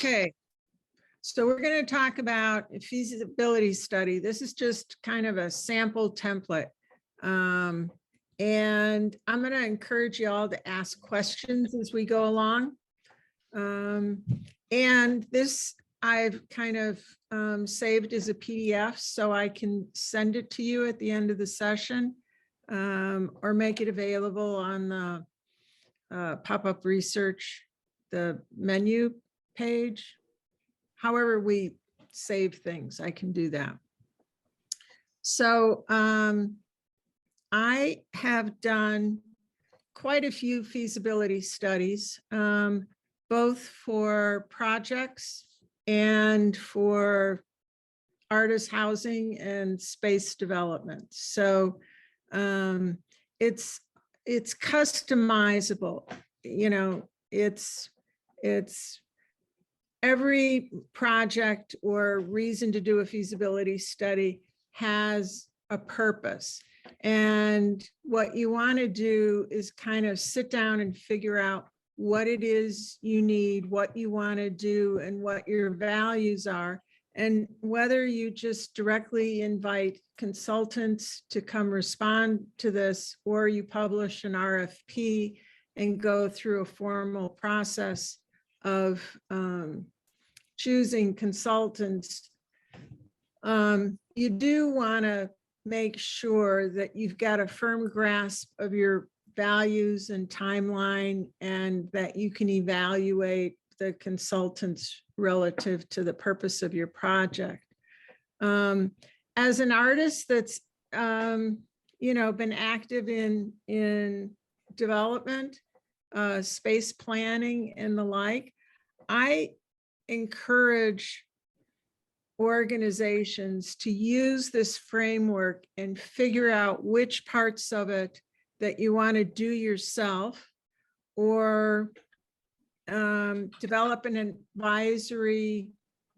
Okay, so we're going to talk about a feasibility study. This is just kind of a sample template. And I'm going to encourage you all to ask questions as we go along. And this I've kind of saved as a PDF so I can send it to you at the end of the session, or make it available on the pop-up research, the menu page. However we save things, I can do that. So I have done quite a few feasibility studies, both for projects and for artist housing and space development. So it's customizable, you know, it's every project or reason to do a feasibility study has a purpose. And what you want to do is kind of sit down and figure out what it is you need, what you want to do, and what your values are. And whether you just directly invite consultants to come respond to this, or you publish an RFP and go through a formal process of choosing consultants, you do want to make sure that you've got a firm grasp of your values and timeline, and that you can evaluate the consultants relative to the purpose of your project. As an artist that's you know, been active in development, space planning and the like, I encourage organizations to use this framework and figure out which parts of it that you want to do yourself, or develop an advisory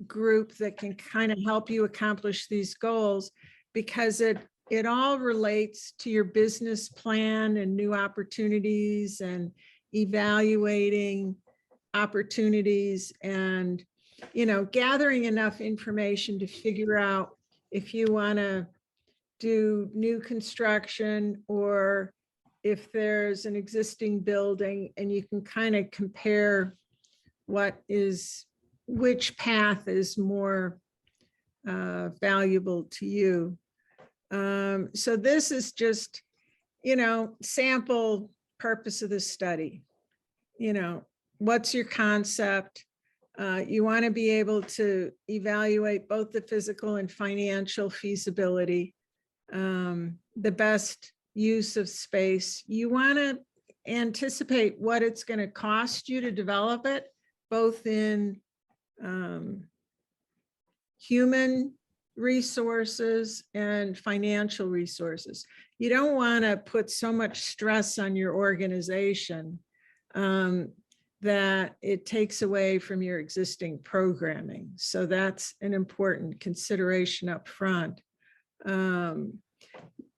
group that can kind of help you accomplish these goals, because it all relates to your business plan and new opportunities and evaluating opportunities, and, you know, gathering enough information to figure out if you want to do new construction, or if there's an existing building, and you can kind of compare which path is more valuable to you. So this is just, you know, sample purpose of the study. You know, what's your concept? You want to be able to evaluate both the physical and financial feasibility, the best use of space. You want to anticipate what it's going to cost you to develop it, both in human resources and financial resources. You don't want to put so much stress on your organization that it takes away from your existing programming. So that's an important consideration up front.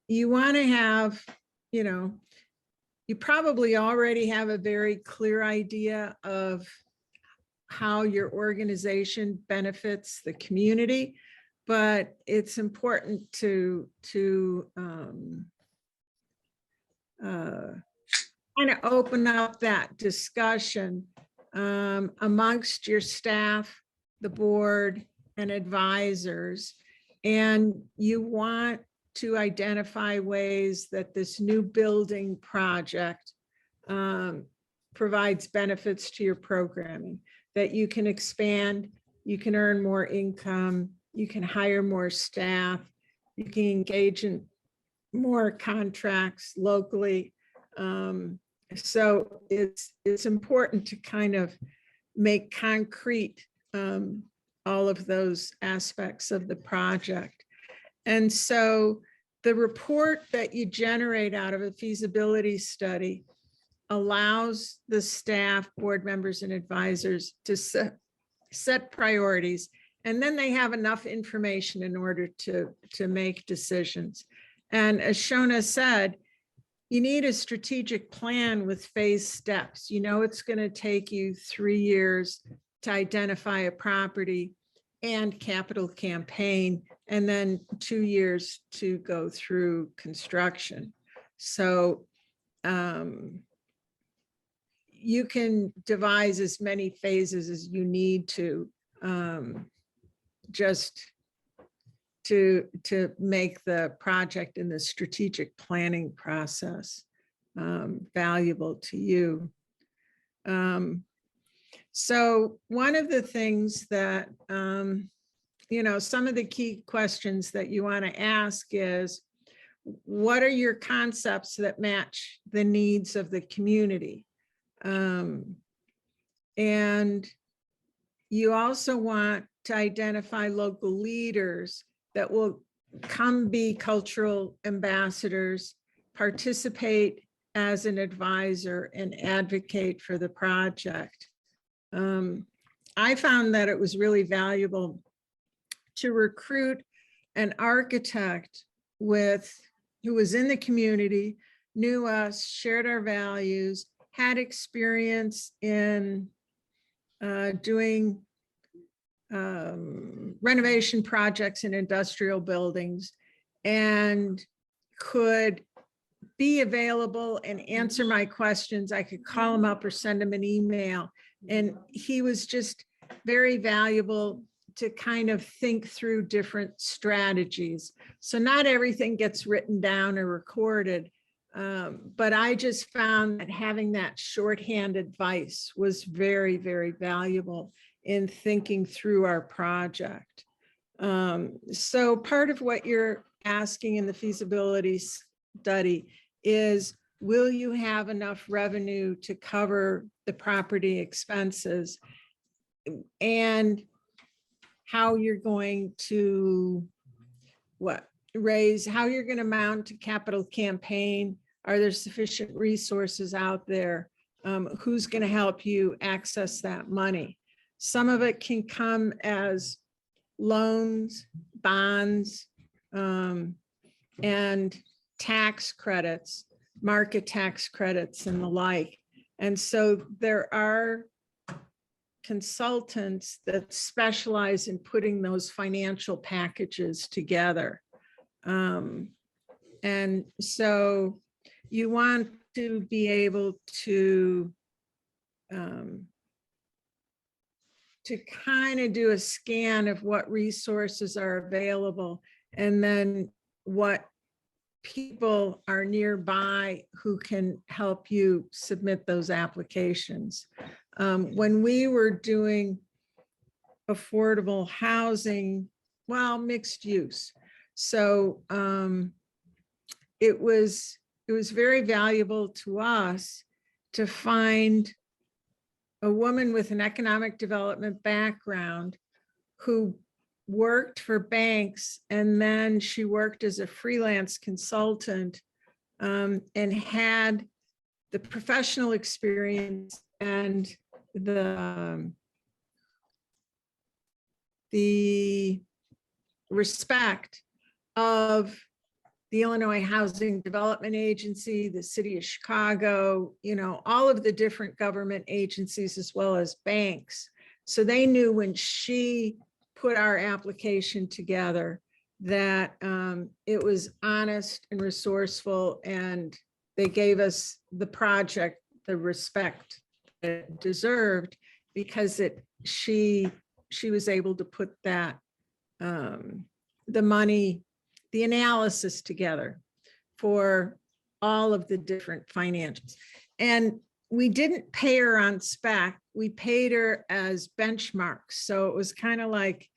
You want to have, you know, you probably already have a very clear idea of how your organization benefits the community, but it's important to kind of open up that discussion amongst your staff, the board, and advisors. And you want to identify ways that this new building project provides benefits to your programming, that you can expand, you can earn more income, you can hire more staff, you can engage in more contracts locally. So it's important to kind of make concrete all of those aspects of the project. And so the report that you generate out of a feasibility study allows the staff, board members, and advisors to set priorities, and then they have enough information in order to make decisions. And as Shona said, you need a strategic plan with phase steps. You know, it's going to take you 3 years to identify a property and capital campaign, and then 2 years to go through construction. So you can devise as many phases as you need to, just to make the project and the strategic planning process valuable to you. So one of the things that, some of the key questions that you want to ask is, what are your concepts that match the needs of the community? And you also want to identify local leaders that will come be cultural ambassadors, participate as an advisor, and advocate for the project. I found that it was really valuable to recruit an architect who was in the community, knew us, shared our values, had experience in doing renovation projects in industrial buildings, and could be available and answer my questions. I could call him up or send him an email. And he was just very valuable to kind of think through different strategies. So not everything gets written down or recorded, but I just found that having that shorthand advice was very, very valuable in thinking through our project. So part of what you're asking in the feasibility study is, will you have enough revenue to cover the property expenses, and how you're going to how you're going to mount a capital campaign? Are there sufficient resources out there? Who's going to help you access that money? Some of it can come as loans, bonds, and tax credits, market tax credits and the like. And so there are consultants that specialize in putting those financial packages together. And so you want to be able to kind of do a scan of what resources are available, and then what people are nearby who can help you submit those applications. When we were doing affordable housing, well, mixed use. So it was very valuable to us to find a woman with an economic development background who worked for banks, and then she worked as a freelance consultant, and had the professional experience and the respect of the Illinois Housing Development Agency, the City of Chicago, all of the different government agencies, as well as banks. So they knew when she put our application together that it was honest and resourceful, and they gave us the project the respect it deserved, because she was able to put that the money, the analysis together for all of the different financials. And we didn't pay her on spec, we paid her as benchmarks. So it was kind of like,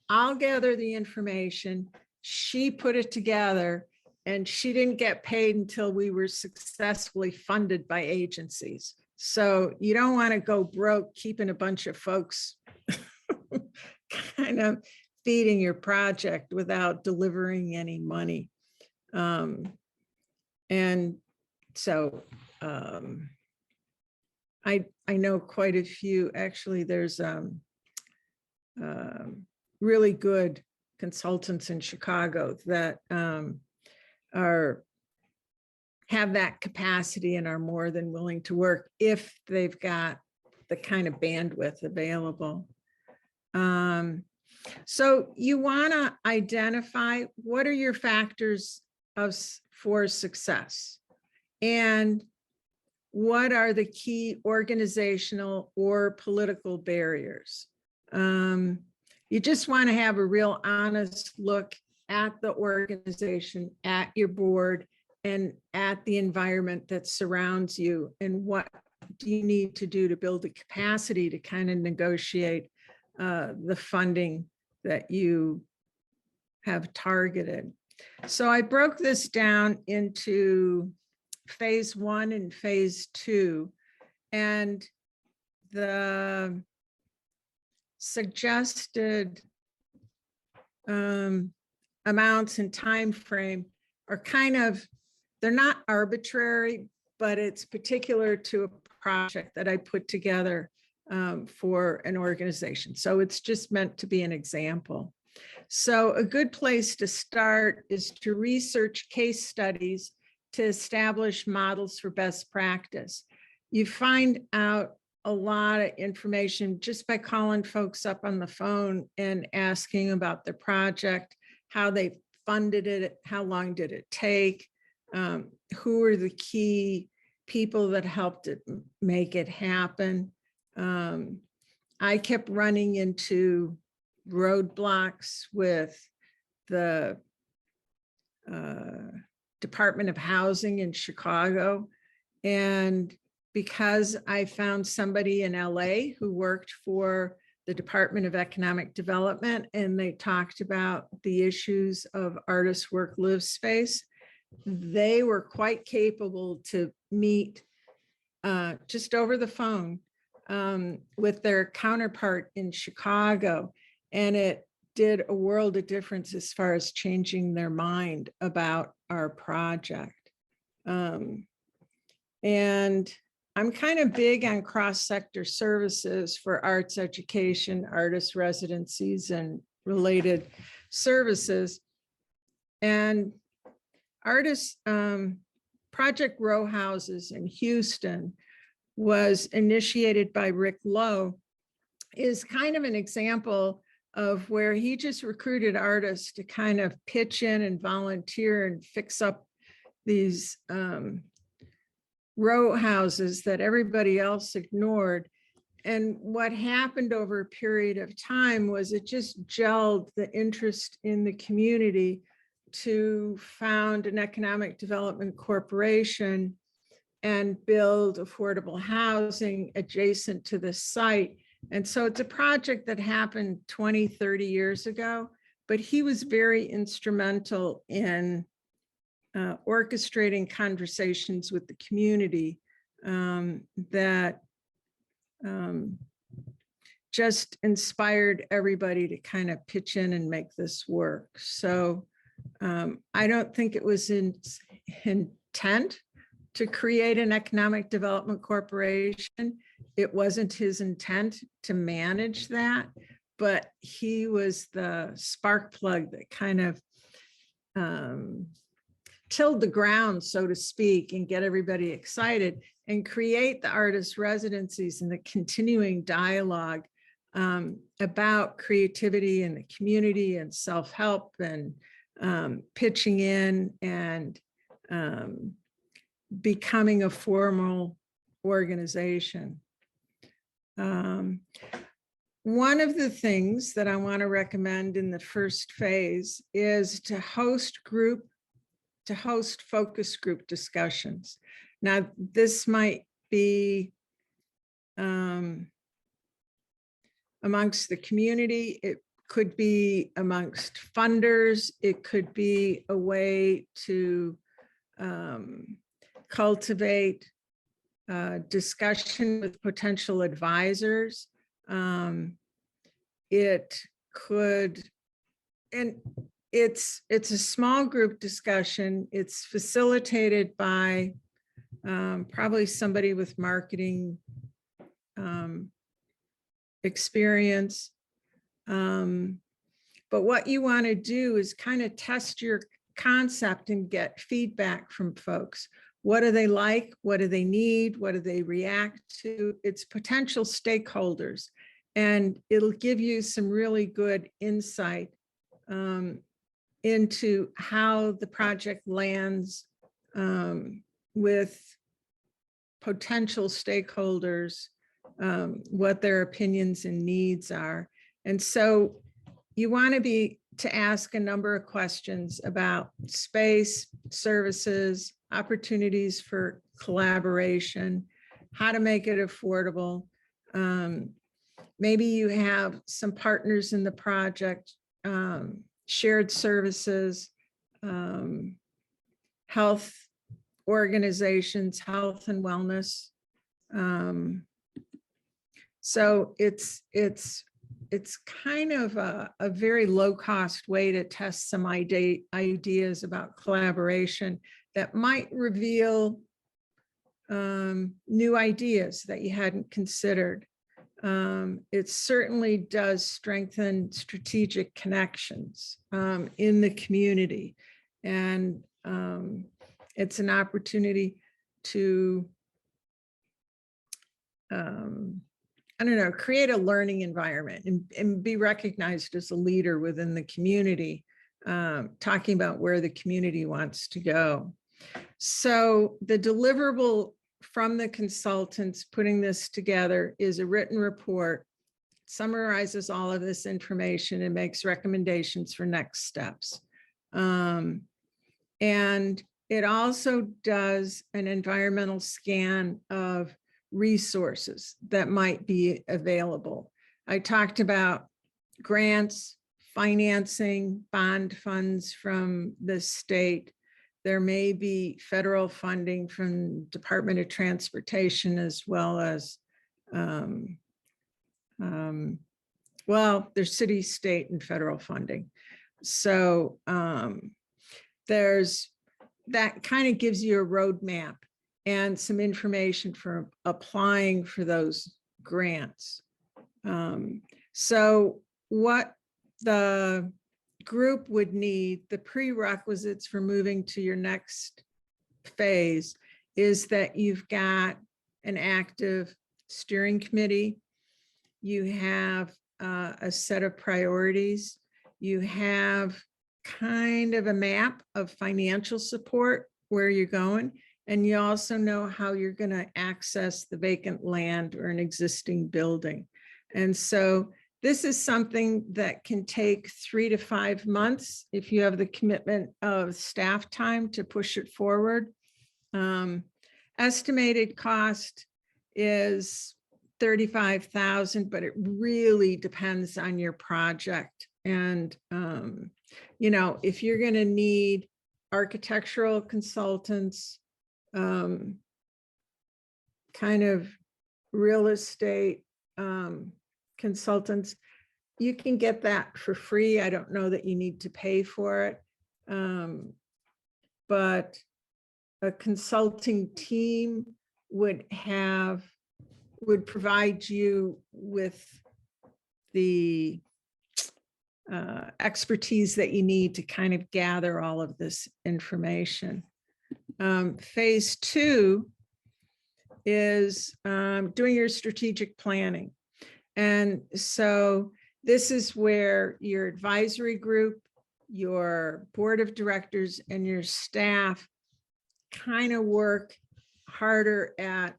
I'll gather the information, she put it together, and she didn't get paid until we were successfully funded by agencies. So you don't want to go broke keeping a bunch of folks kind of feeding your project without delivering any money. And so I know quite a few, actually. There's really good consultants in Chicago that have that capacity and are more than willing to work if they've got the kind of bandwidth available. So you want to identify what are your factors for success, and what are the key organizational or political barriers. You just want to have a real honest look at the organization, at your board, and at the environment that surrounds you, and what do you need to do to build the capacity to kind of negotiate the funding that you have targeted. So I broke this down into phase 1 and phase 2, and the suggested amounts and time frame are kind of, they're not arbitrary, but it's particular to a project that I put together for an organization. So it's just meant to be an example. So a good place to start is to research case studies to establish models for best practice. You find out a lot of information just by calling folks up on the phone and asking about their project, how they funded it, how long did it take, who are the key people that helped it make it happen. I kept running into roadblocks with the Department of Housing in Chicago. And because I found somebody in LA who worked for the Department of Economic Development, and they talked about the issues of artist work live space, they were quite capable to meet just over the phone with their counterpart in Chicago. And it did a world of difference as far as changing their mind about our project. And I'm kind of big on cross-sector services for arts education, artist residencies, and related services. And artists, Project Row Houses in Houston was initiated by Rick Lowe, is kind of an example of where he just recruited artists to kind of pitch in and volunteer and fix up these row houses that everybody else ignored. And what happened over a period of time was it just gelled the interest in the community to found an economic development corporation and build affordable housing adjacent to the site. And so it's a project that happened 20, 30 years ago, but he was very instrumental in orchestrating conversations with the community that just inspired everybody to kind of pitch in and make this work. So I don't think it was intent to create an economic development corporation. It wasn't his intent to manage that, but he was the spark plug that kind of tilled the ground, so to speak, and get everybody excited and create the artist residencies and the continuing dialogue about creativity in the community and self-help and pitching in and becoming a formal organization. One of the things that I want to recommend in the first phase is to host focus group discussions. Now, this might be amongst the community. It could be amongst funders. It could be a way to cultivate discussion with potential advisors. It could, and it's a small group discussion. It's facilitated by probably somebody with marketing experience. But what you want to do is kind of test your concept and get feedback from folks. What do they like? What do they need? What do they react to? It's potential stakeholders. And it'll give you some really good insight into how the project lands with potential stakeholders, what their opinions and needs are. And so you want to ask a number of questions about space, services, opportunities for collaboration, how to make it affordable. Maybe you have some partners in the project, shared services, health organizations, health and wellness. So it's kind of a very low cost way to test some ideas about collaboration that might reveal new ideas that you hadn't considered. It certainly does strengthen strategic connections in the community. And it's an opportunity to, I don't know, create a learning environment and be recognized as a leader within the community, talking about where the community wants to go. So the deliverable from the consultants putting this together is a written report, summarizes all of this information and makes recommendations for next steps. And it also does an environmental scan of resources that might be available. I talked about grants, financing, bond funds from the state. There may be federal funding from Department of Transportation, as well as, well, there's city, state, and federal funding. So there's, that kind of gives you a roadmap and some information for applying for those grants. So what the group would need, the prerequisites for moving to your next phase, is that you've got an active steering committee, you have a set of priorities, you have kind of a map of financial support, where you're going, and you also know how you're going to access the vacant land or an existing building. And so this is something that can take 3 to 5 months if you have the commitment of staff time to push it forward. Estimated cost is $35,000, but it really depends on your project. And you know, if you're going to need architectural consultants, kind of real estate consultants, you can get that for free. I don't know that you need to pay for it, but a consulting team would provide you with the expertise that you need to kind of gather all of this information. Phase 2 is doing your strategic planning. And so this is where your advisory group, your board of directors, and your staff kind of work harder at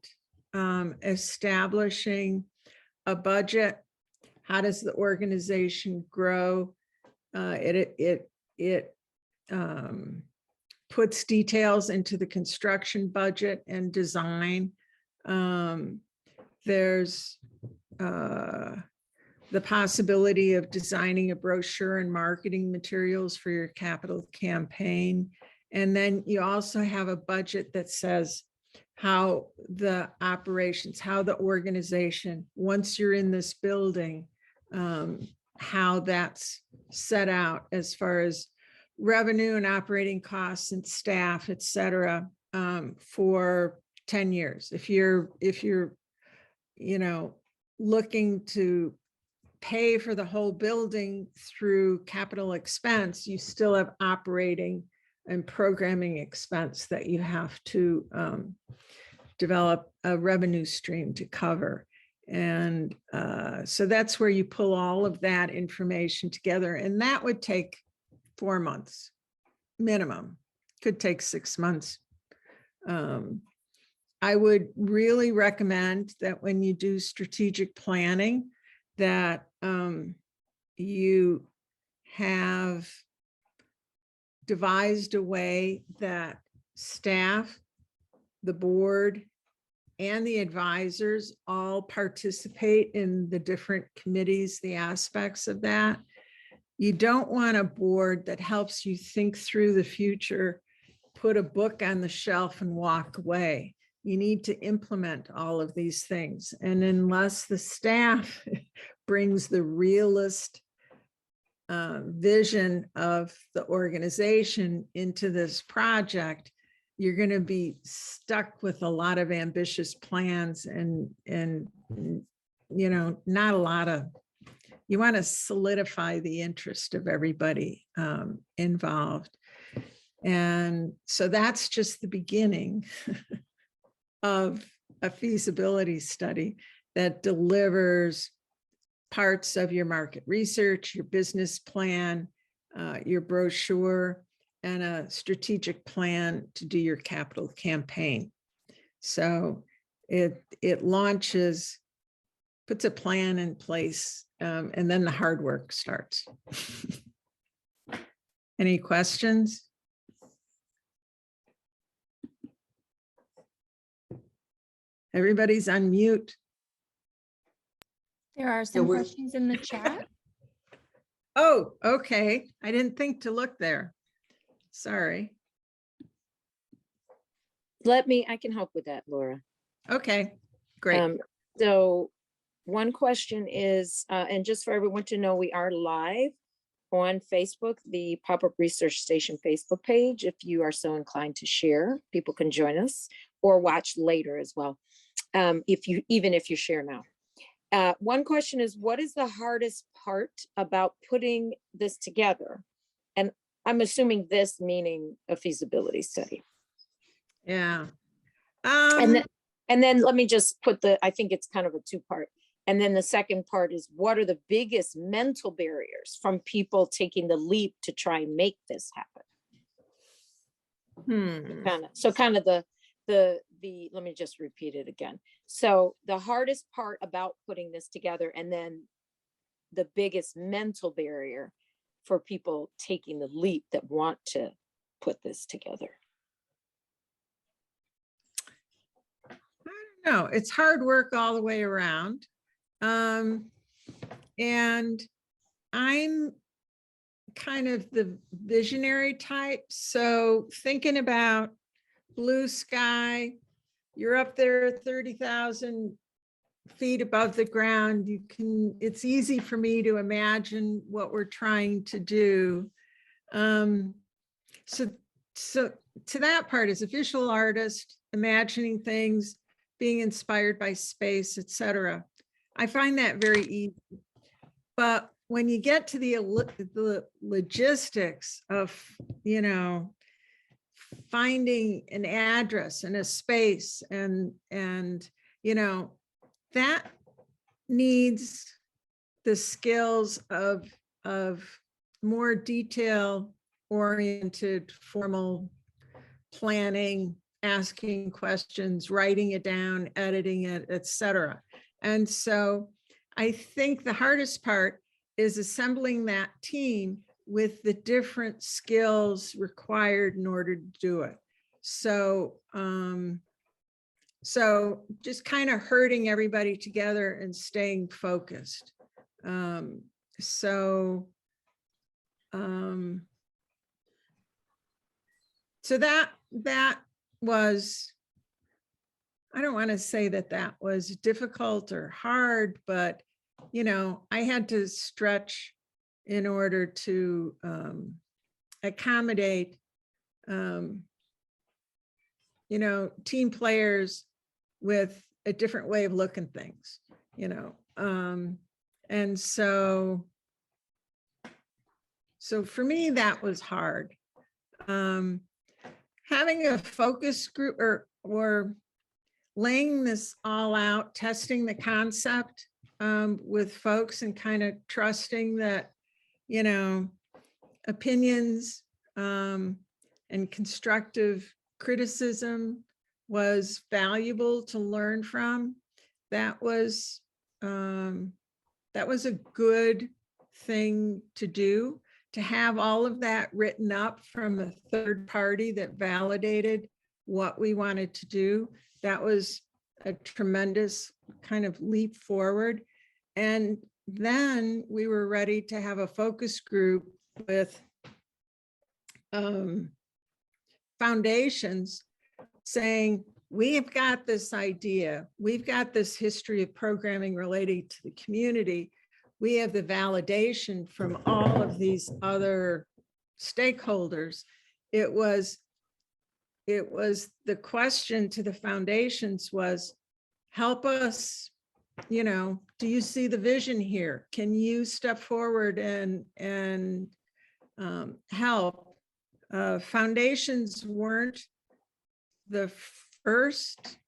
establishing a budget. How does the organization grow? It puts details into the construction budget and design. There's the possibility of designing a brochure and marketing materials for your capital campaign. And then you also have a budget that says how the operations, how the organization, once you're in this building, how that's set out as far as revenue and operating costs and staff, et cetera, for 10 years. If you're, you know, looking to pay for the whole building through capital expense, you still have operating and programming expense that you have to develop a revenue stream to cover. And so that's where you pull all of that information together. And that would take 4 months minimum, could take 6 months. I would really recommend that when you do strategic planning, that you have devised a way that staff, the board, and the advisors all participate in the different committees, the aspects of that. You don't want a board that helps you think through the future, put a book on the shelf and walk away. You need to implement all of these things. And unless the staff brings the realist vision of the organization into this project, you're going to be stuck with a lot of ambitious plans and not a lot of, you want to solidify the interest of everybody involved. And so that's just the beginning of a feasibility study that delivers parts of your market research, your business plan, your brochure, and a strategic plan to do your capital campaign. So it launches, puts a plan in place, and then the hard work starts. Any questions? Everybody's on mute. There are some questions in the chat. Oh, okay. I didn't think to look there. Sorry. I can help with that, Laura. Okay, great. So one question is, and just for everyone to know, we are live on Facebook, the Pop-Up Research Station Facebook page. If you are so inclined to share, people can join us or watch later as well. Even if you share now. One question is, what is the hardest part about putting this together? And I'm assuming this meaning a feasibility study. Yeah. And then let me just put I think it's kind of a two-part. And then the second part is, what are the biggest mental barriers from people taking the leap to try and make this happen? Let me just repeat it again. So the hardest part about putting this together, and then the biggest mental barrier for people taking the leap that want to put this together. I don't know. It's hard work all the way around. And I'm kind of the visionary type. So thinking about blue sky, you're up there 30,000 feet above the ground. It's easy for me to imagine what we're trying to do. So to that part, as a visual artist, imagining things, being inspired by space, etc., I find that very easy. But when you get to the logistics of, finding an address and a space and that needs the skills of more detail oriented formal planning, asking questions, writing it down, editing it, etc. And so I think the hardest part is assembling that team with the different skills required in order to do it. So, just kind of herding everybody together and staying focused. So that was, I don't want to say that was difficult or hard, but I had to stretch in order to accommodate team players with a different way of looking things, and so for me that was hard. having a focus group or laying this all out, testing the concept with folks and kind of trusting that, you know, opinions and constructive criticism was valuable to learn from. That was a good thing to do, to have all of that written up from a third party that validated what we wanted to do. That was a tremendous kind of leap forward. And then we were ready to have a focus group with foundations saying, we have got this idea, we've got this history of programming related to the community. We have the validation from all of these other stakeholders. It was the question to the foundations was, help us, you know, do you see the vision here? Can you step forward and help? Foundations weren't the first,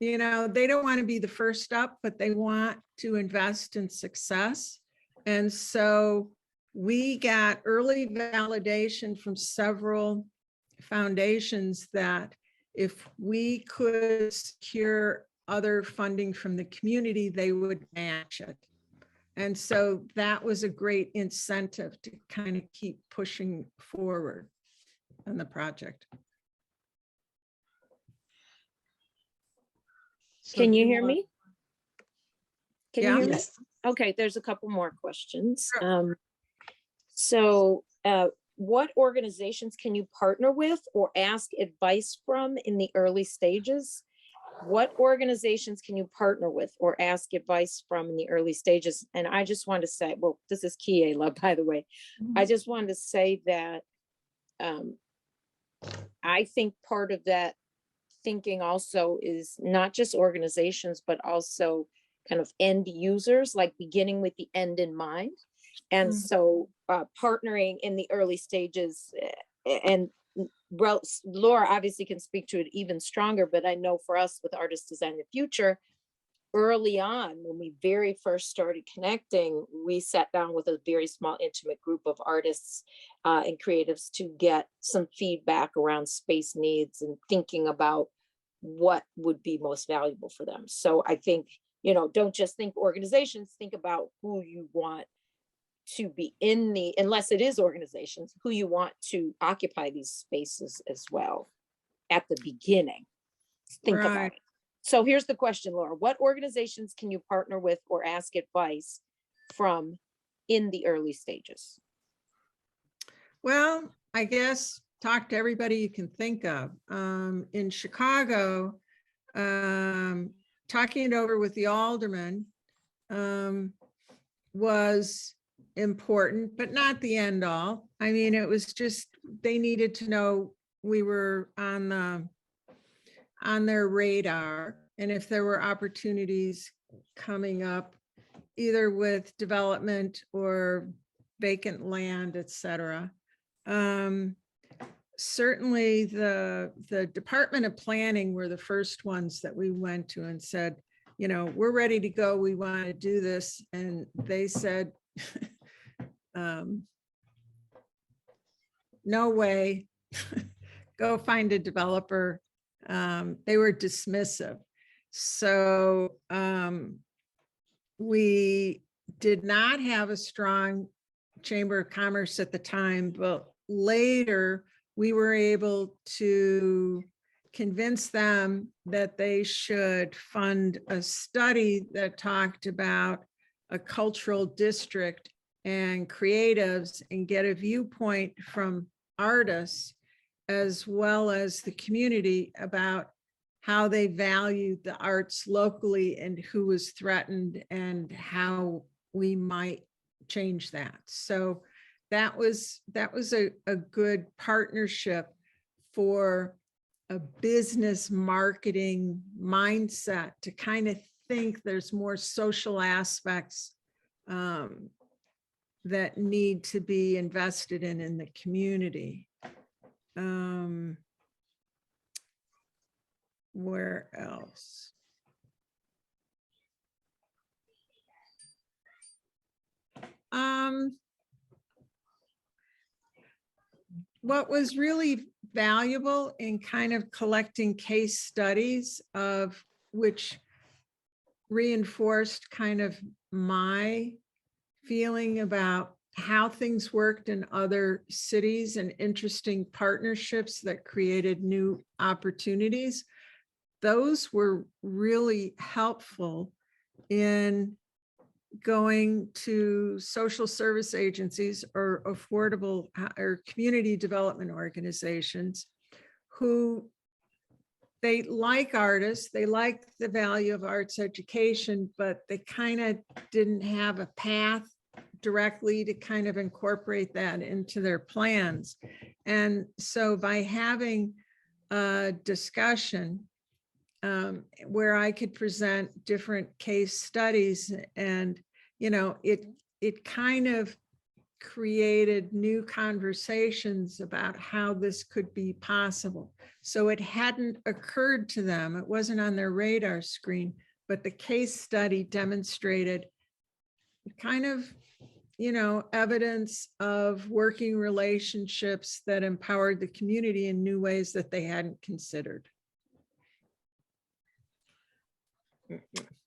you know, they don't want to be the first up, but they want to invest in success. And so we got early validation from several foundations that if we could secure other funding from the community, they would match it. And so that was a great incentive to kind of keep pushing forward on the project. Can you hear me? Can you Yeah. hear me? Yes. Okay, there's a couple more questions. Sure. What organizations can you partner with or ask advice from in the early stages? What organizations can you partner with or ask advice from in the early stages? And I just want to say, well, this is Kiela, by the way. I just wanted to say that I think part of that thinking also is not just organizations, but also kind of end users, like beginning with the end in mind. And so partnering in the early stages, and Laura obviously can speak to it even stronger, but I know for us with Artists Design the Future, early on, when we very first started connecting, we sat down with a very small, intimate group of artists and creatives to get some feedback around space needs and thinking about what would be most valuable for them. So I think, you know, don't just think organizations, think about who you want to be in the, unless it is organizations, who you want to occupy these spaces as well at the beginning. Think about it. So here's the question, Laura. What organizations can you partner with or ask advice from in the early stages? Well, I guess talk to everybody you can think of. In Chicago, talking it over with the alderman was important, but not the end all. I mean, it was just, they needed to know we were on their radar, and if there were opportunities coming up, either with development or vacant land, et cetera. Certainly the Department of Planning were the first ones that we went to and said, you know, we're ready to go, we want to do this. And they said, no way, go find a developer. They were dismissive. So we did not have a strong Chamber of Commerce at the time, but later we were able to convince them that they should fund a study that talked about a cultural district and creatives and get a viewpoint from artists as well as the community about how they valued the arts locally and who was threatened and how we might change that. So that was a good partnership for a business marketing mindset to kind of think there's more social aspects that need to be invested in the community. Where else? What was really valuable in kind of collecting case studies of which reinforced kind of my feeling about how things worked in other cities and interesting partnerships that created new opportunities. Those were really helpful in going to social service agencies or affordable or community development organizations who they like artists, they like the value of arts education, but they kind of didn't have a path directly to kind of incorporate that into their plans. And so by having a discussion where I could present different case studies and, you know, it kind of created new conversations about how this could be possible. So it hadn't occurred to them, it wasn't on their radar screen, but the case study demonstrated kind of, you know, evidence of working relationships that empowered the community in new ways that they hadn't considered.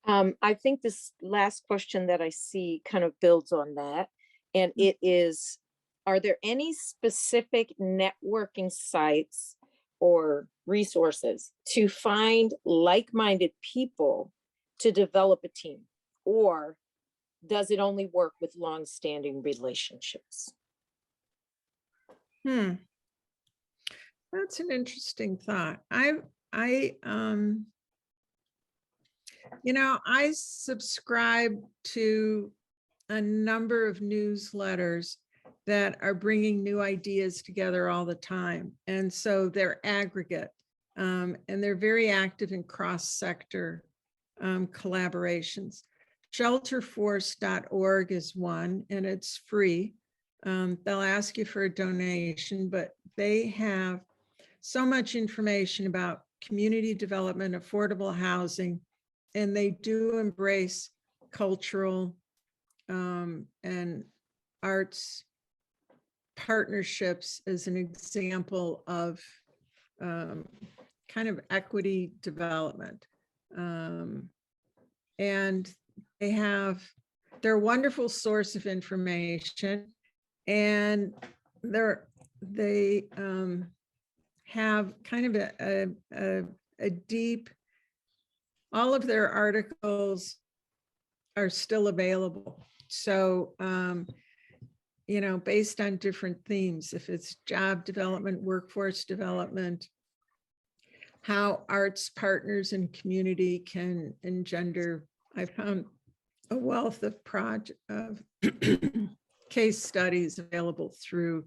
I think this last question that I see kind of builds on that. And it is, are there any specific networking sites or resources to find like-minded people to develop a team? Or does it only work with long-standing relationships? That's an interesting thought. You know, I subscribe to a number of newsletters that are bringing new ideas together all the time. And so they're aggregate and they're very active in cross-sector collaborations. Shelterforce.org is one, and it's free. They'll ask you for a donation, but they have so much information about community development, affordable housing, and they do embrace cultural and arts partnerships as an example of kind of equity development. And they're a wonderful source of information, and they have kind of a deep, all of their articles are still available. So, you know, based on different themes, if it's job development, workforce development, how arts partners and community can engender, I found a wealth of case studies available through.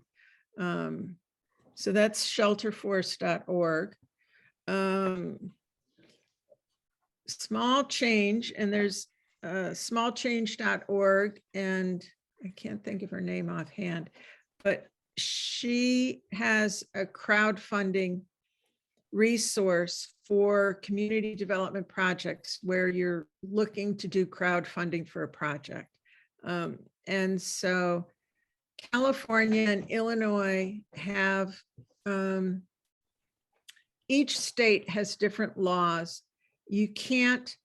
So that's shelterforce.org. Small Change, and there's smallchange.org, and I can't think of her name offhand, but she has a crowdfunding resource for community development projects where you're looking to do crowdfunding for a project. And so California and Illinois have, each state has different laws. You can't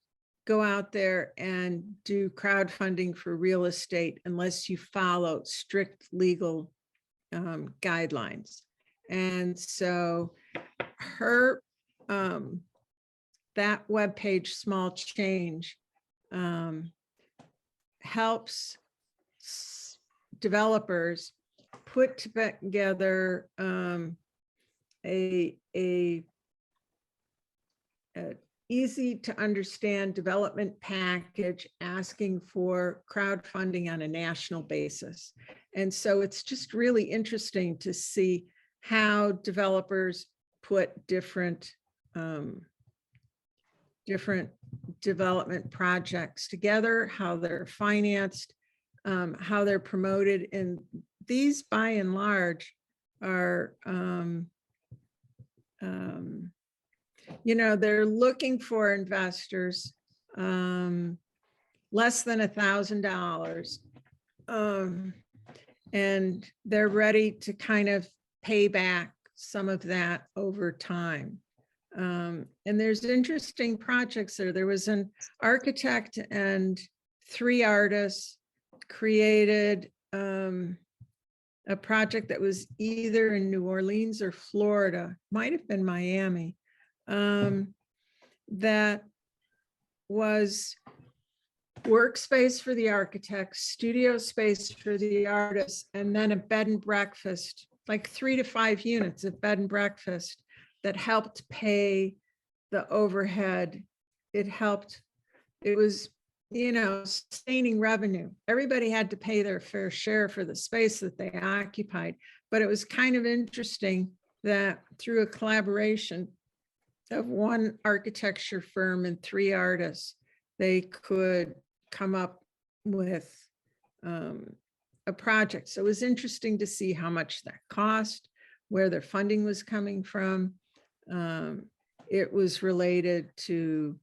go out there and do crowdfunding for real estate unless you follow strict legal guidelines. And so her, that webpage, Small Change, helps developers put together a easy to understand development package asking for crowdfunding on a national basis. And so it's just really interesting to see how developers put different development projects together, how they're financed, how they're promoted. And these by and large are you know, they're looking for investors, less than $1,000. And they're ready to kind of pay back some of that over time. And there's interesting projects there. There was an architect and 3 artists created a project that was either in New Orleans or Florida, might have been Miami, that was workspace for the architects, studio space for the artists, and then a bed and breakfast, like 3 to 5 units of bed and breakfast that helped pay the overhead. It was, you know, sustaining revenue. Everybody had to pay their fair share for the space that they occupied, but it was kind of interesting that through a collaboration of 1 architecture firm and 3 artists, they could come up with a project. So it was interesting to see how much that cost, where their funding was coming from. It was related to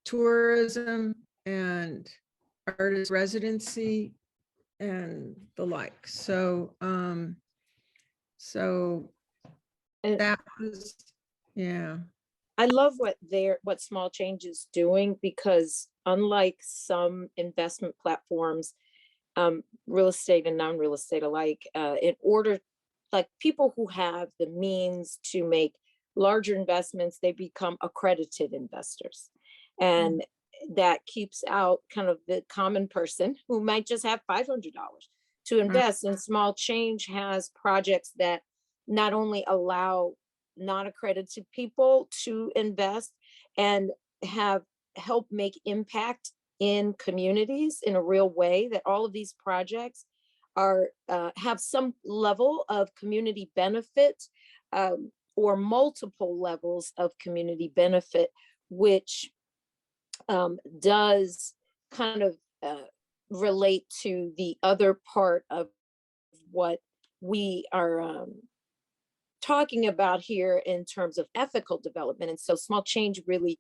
tourism and artist residency and the like. So, so And that was, yeah. I love what Small Change is doing, because unlike some investment platforms, real estate and non-real estate alike, in order, like people who have the means to make larger investments, they become accredited investors. And that keeps out kind of the common person who might just have $500 to invest. And Small Change has projects that not only allow non-accredited people to invest and help make impact in communities in a real way, that all of these projects are have some level of community benefit, or multiple levels of community benefit, which does kind of relate to the other part of what we are talking about here in terms of ethical development. And so Small Change really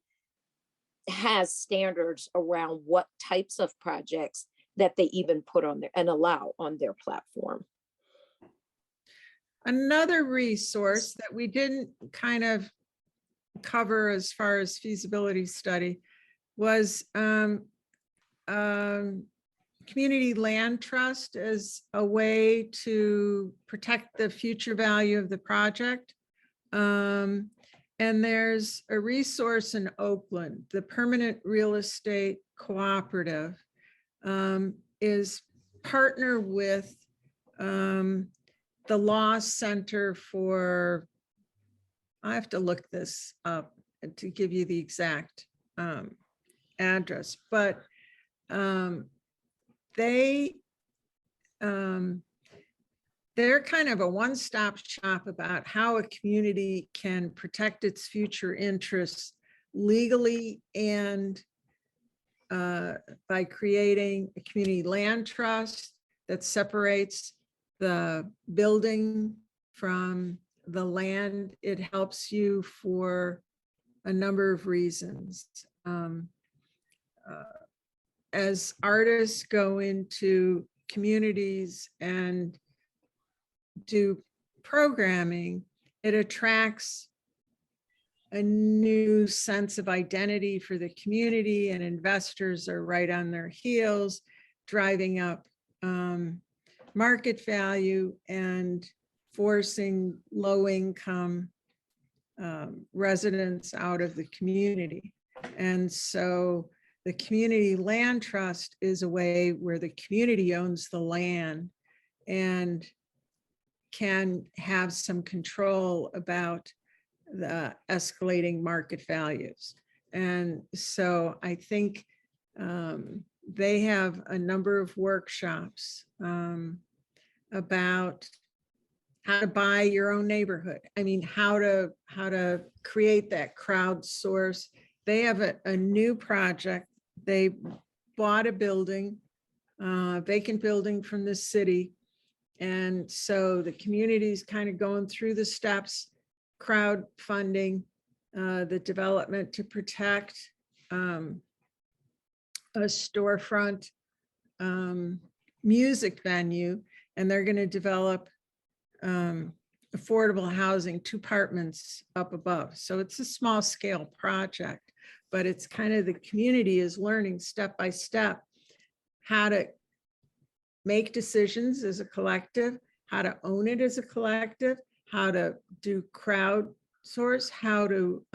has standards around what types of projects that they even put on there and allow on their platform. Another resource that we didn't kind of cover as far as feasibility study was community land trust as a way to protect the future value of the project. And there's a resource in Oakland, the Permanent Real Estate Cooperative is partner with the Law Center for, I have to look this up to give you the exact address, but they're kind of a one-stop shop about how a community can protect its future interests legally and by creating a community land trust that separates the building from the land. It helps you for a number of reasons. As artists go into communities and do programming, it attracts a new sense of identity for the community, and investors are right on their heels, driving up market value and forcing low-income residents out of the community. And so the community land trust is a way where the community owns the land and can have some control about the escalating market values. And so I think they have a number of workshops about how to buy your own neighborhood. I mean, how to create that crowdsource. They have a new project. They bought a building, vacant building from the city. And so the community is kind of going through the steps, crowdfunding the development to protect a storefront music venue, and they're going to develop affordable housing, 2 apartments up above. So it's a small scale project, but it's kind of the community is learning step by step how to make decisions as a collective, how to own it as a collective, how to do crowdsource, how to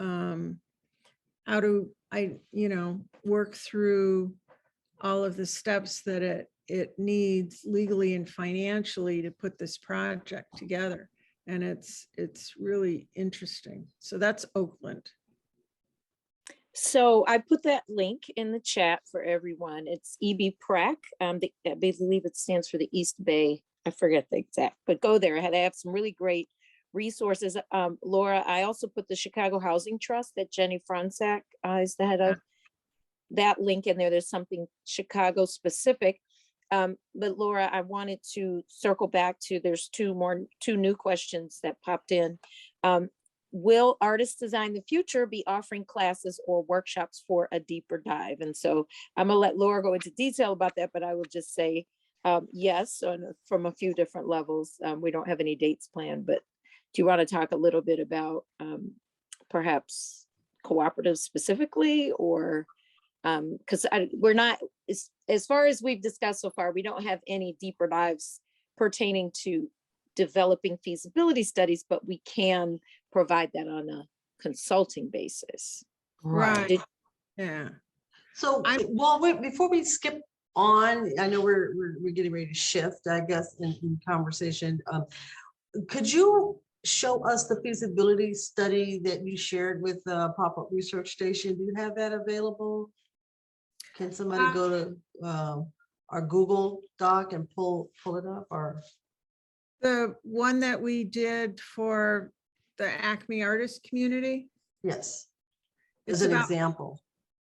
work through all of the steps that it needs legally and financially to put this project together. And it's really interesting. So that's Oakland. So I put that link in the chat for everyone. It's EBPRACH. I believe it stands for the East Bay. I forget the exact, but go there. They have some really great resources. Laura, I also put the Chicago Housing Trust that Jenny Franczak is the head of. That link in there. There's something Chicago specific. But Laura, I wanted to circle back to, there's two new questions that popped in. Will Artists Design the Future be offering classes or workshops for a deeper dive? And so I'm gonna let Laura go into detail about that, but I will just say yes, from a few different levels. We don't have any dates planned, but do you want to talk a little bit about perhaps cooperatives specifically, or because we're not, as far as we've discussed so far, we don't have any deeper dives pertaining to developing feasibility studies, but we can provide that on a consulting basis. Right. Yeah. So, well, wait, before we skip on, I know we're getting ready to shift, I guess, in conversation. Could you show us the feasibility study that you shared with the Pop-Up Research Station? Do you have that available? Can somebody go to our Google Doc and pull it up? Or the one that we did for the Acme artist community? yes, It's as an about, example.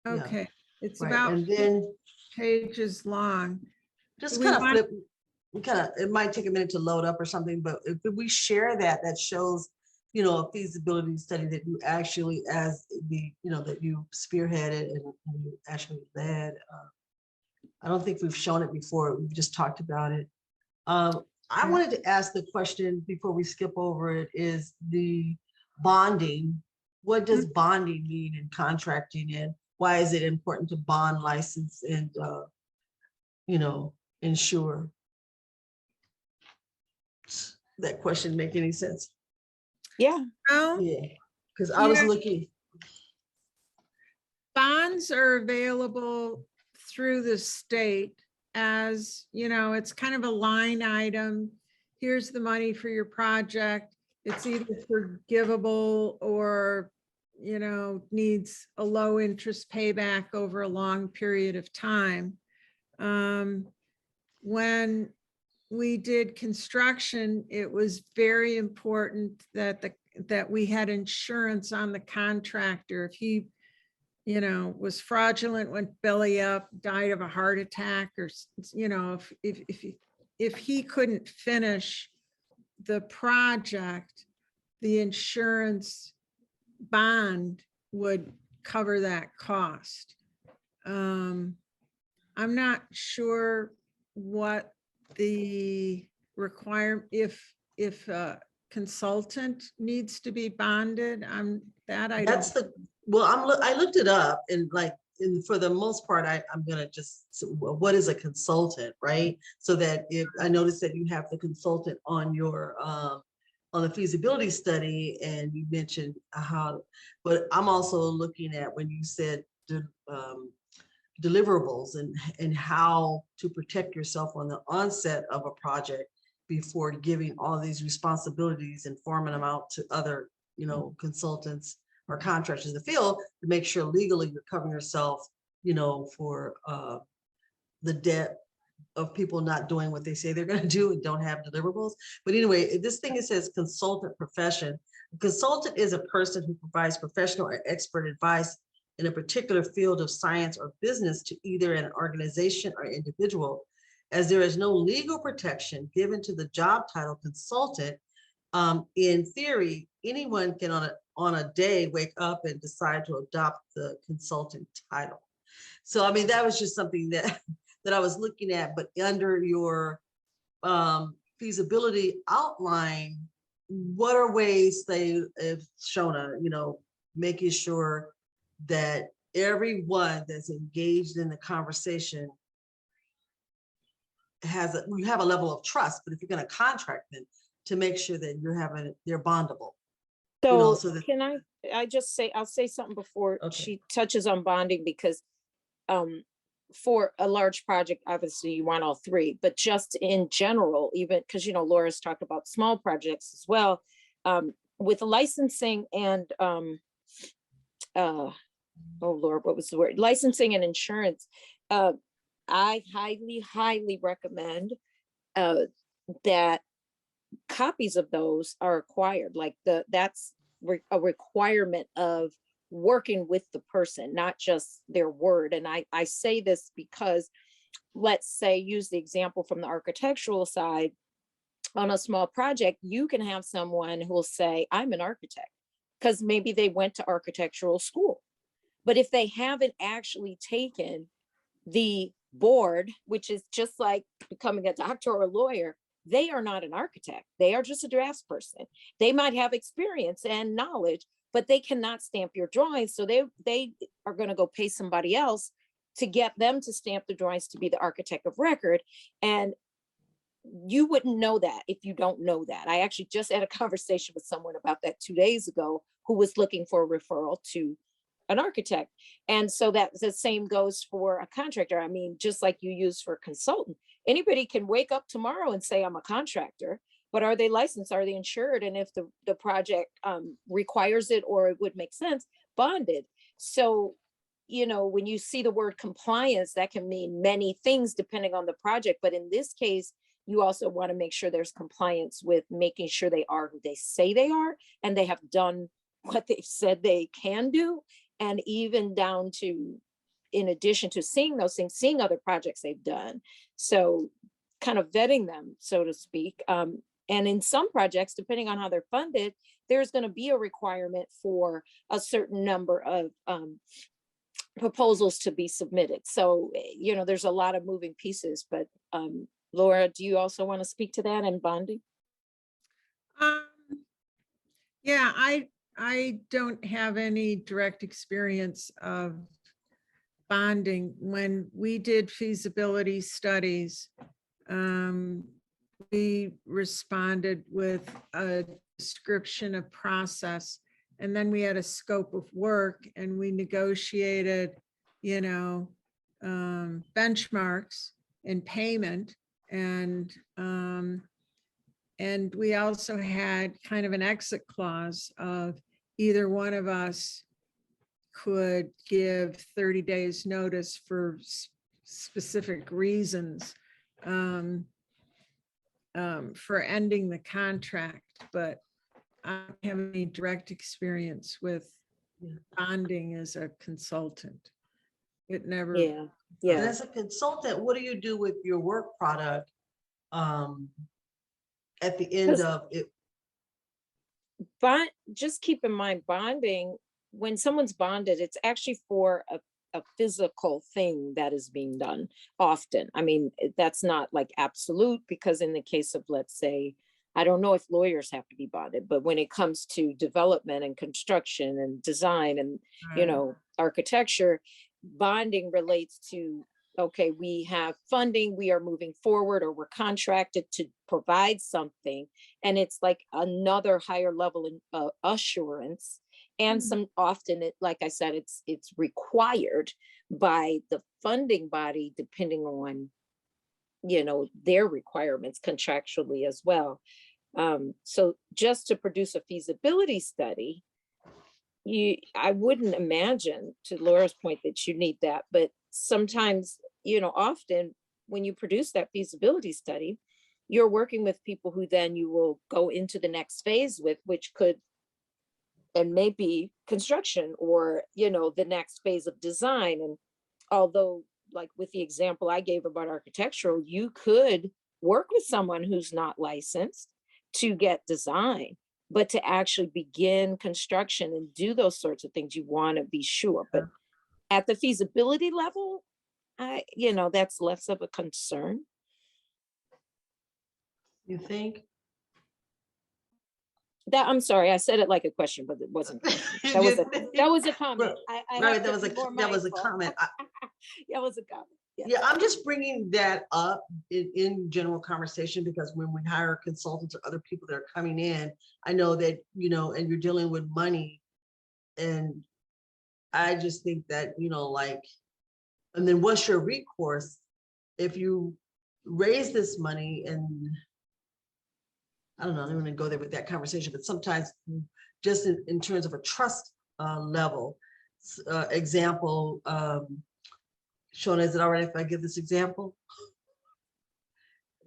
okay, Yeah. it's Right. about And then pages long. just We kind of want- flip, it might take a minute to load up or something, but if we share that shows, a feasibility study that you actually, as the, that you spearheaded and you actually led. I don't think we've shown it before. We've just talked about it. I wanted to ask the question before we skip over it, is the bonding. What does bonding mean in contracting, and why is it important to bond, license, and insure? That question make any sense? Yeah. Well, Yeah, because I was Yeah. looking. bonds are available through the state as, it's kind of a line item. Here's the money for your project. It's either forgivable or, needs a low interest payback over a long period of time. When we did construction, it was very important that we had insurance on the contractor. If he, was fraudulent, went belly up, died of a heart attack, or, if he couldn't finish the project, the insurance bond would cover that cost. I'm not sure what the requirement, if a consultant needs to be bonded, That's the, well, I looked it up, and for the most part, I'm gonna just, what is a consultant, right? So that if I noticed that you have the consultant on your on the feasibility study, and you mentioned how, but I'm also looking at when you said deliverables and how to protect yourself on the onset of a project before giving all these responsibilities and forming them out to other, consultants or contractors in the field to make sure legally you're covering yourself, for the debt of people not doing what they say they're going to do and don't have deliverables. But anyway, this thing, it says consultant profession. A consultant is a person who provides professional or expert advice in a particular field of science or business to either an organization or individual. As there is no legal protection given to the job title consultant, In theory, anyone can on a day wake up and decide to adopt the consultant title. So, I mean, that was just something that, that I was looking at, but under your feasibility outline, what are ways they have shown making sure that everyone that's engaged in the conversation you have a level of trust, but if you're going to contract them, to make sure that they're bondable. So so that- can I'll say something before Okay. she touches on bonding, because for a large project, obviously you want all three, but just in general, even because, Laura's talked about small projects as well, with licensing and, oh Lord, what was the word? Licensing and insurance. I highly recommend that copies of those are acquired. Like that's a requirement of working with the person, not just their word. And I say this because, let's say, use the example from the architectural side. On a small project, you can have someone who will say, I'm an architect, because maybe they went to architectural school. But if they haven't actually taken the board, which is just like becoming a doctor or a lawyer, they are not an architect. They are just a draftsperson. They might have experience and knowledge, but they cannot stamp your drawings. So they are going to go pay somebody else to get them to stamp the drawings to be the architect of record. And you wouldn't know that if you don't know that. I actually just had a conversation with someone about that 2 days ago, who was looking for a referral to an architect. And so that the same goes for a contractor. I mean, just like you use for a consultant, anybody can wake up tomorrow and say, I'm a contractor, but are they licensed? Are they insured? And if the project requires it, or it would make sense, bonded. So, when you see the word compliance, that can mean many things depending on the project. But in this case, you also want to make sure there's compliance with making sure they are who they say they are, and they have done what they've said they can do. And even down to, in addition to seeing those things, seeing other projects they've done. So kind of vetting them, so to speak. And in some projects, depending on how they're funded, there's going to be a requirement for a certain number of proposals to be submitted. So, there's a lot of moving pieces, but Laura, do you also want to speak to that and bonding? Yeah, I don't have any direct experience of bonding. When we did feasibility studies, we responded with a description of process, and then we had a scope of work, and we negotiated, benchmarks and payment. And we also had kind of an exit clause of either one of us could give 30 days notice for specific reasons for ending the contract. But I don't have any direct experience with bonding as a consultant. It never. Yeah. And as a consultant, what do you do with your work product at the end of it? But just keep in mind, bonding, when someone's bonded, it's actually for a physical thing that is being done often. I mean, that's not like absolute, because in the case of, let's say, I don't know if lawyers have to be bonded, but when it comes to development and construction and design and, architecture, bonding relates to, okay, we have funding, we are moving forward, or we're contracted to provide something. And it's like another higher level of assurance. And some often, like I said, it's required by the funding body, depending on, their requirements contractually as well. So just to produce a feasibility study, I wouldn't imagine, to Laura's point, that you need that. But sometimes, often when you produce that feasibility study, you're working with people who then you will go into the next phase with, which could and maybe construction, or the next phase of design. And although, like with the example I gave about architectural, you could work with someone who's not licensed to get design, but to actually begin construction and do those sorts of things, you want to be sure. But at the feasibility level, that's less of a concern. You think? I'm sorry, I said it like a question, but it wasn't. That was a comment. I Right, have that to was be a more that was a mindful. comment. That was a comment. Yes. Yeah, I'm just bringing that up in general conversation, because when we hire consultants or other people that are coming in, I know that, and you're dealing with money. And I just think that, and then what's your recourse if you raise this money? And I don't know, I'm going to go there with that conversation, but sometimes just in terms of a trust level, example, Shona, is it all right if I give this example?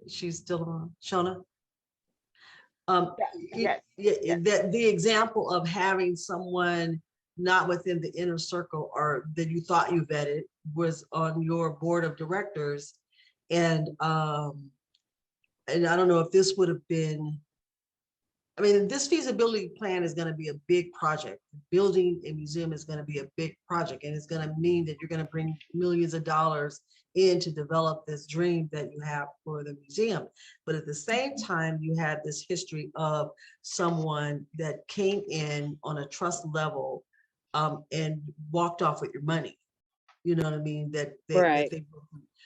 She's still on, Shona? Yes. That the example of having someone not within the inner circle or that you thought you vetted was on your board of directors. And I don't know if this would have been, this feasibility plan is going to be a big project. Building a museum is going to be a big project, and it's going to mean that you're going to bring millions of dollars in to develop this dream that you have for the museum. But at the same time, you had this history of someone that came in on a trust level and walked off with your money. You know what I mean?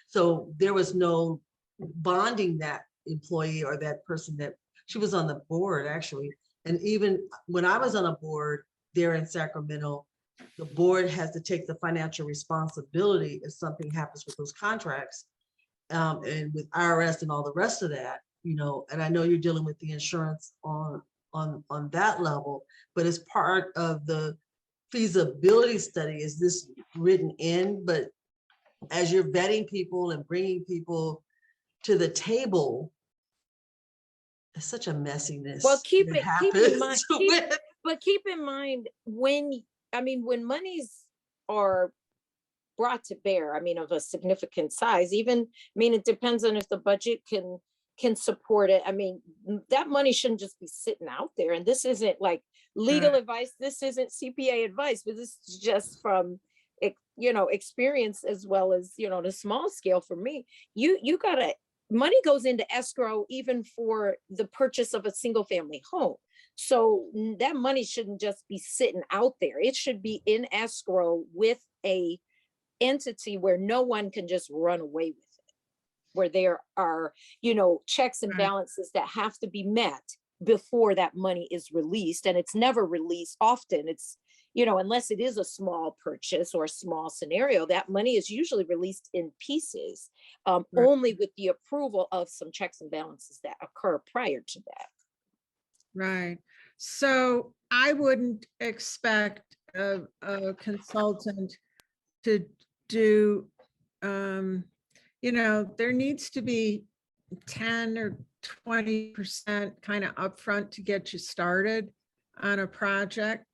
So there was no bonding that employee or that person. That she was on the board, actually. And even when I was on a board there in Sacramento, the board has to take the financial responsibility if something happens with those contracts, and with IRS and all the rest of that, and I know you're dealing with the insurance on that level, but as part of the feasibility study, is this written in? But as you're vetting people and bringing people to the table, it's such a messiness. Well, keep in mind when monies are brought to bear, of a significant size, even, it depends on if the budget can support it. That money shouldn't just be sitting out there. And this isn't like legal advice. This isn't CPA advice, but this is just from, experience, as well as, the small scale. For me, you gotta, money goes into escrow even for the purchase of a single family home. So that money shouldn't just be sitting out there. It should be in escrow with a entity where no one can just run away with it, where there are, checks and balances that have to be met before that money is released. And it's never released. Often it's, unless it is a small purchase or a small scenario, that money is usually released in pieces, only with the approval of some checks and balances that occur prior to that. Right. So I wouldn't expect a consultant to do, there needs to be 10 or 20% kind of upfront to get you started on a project.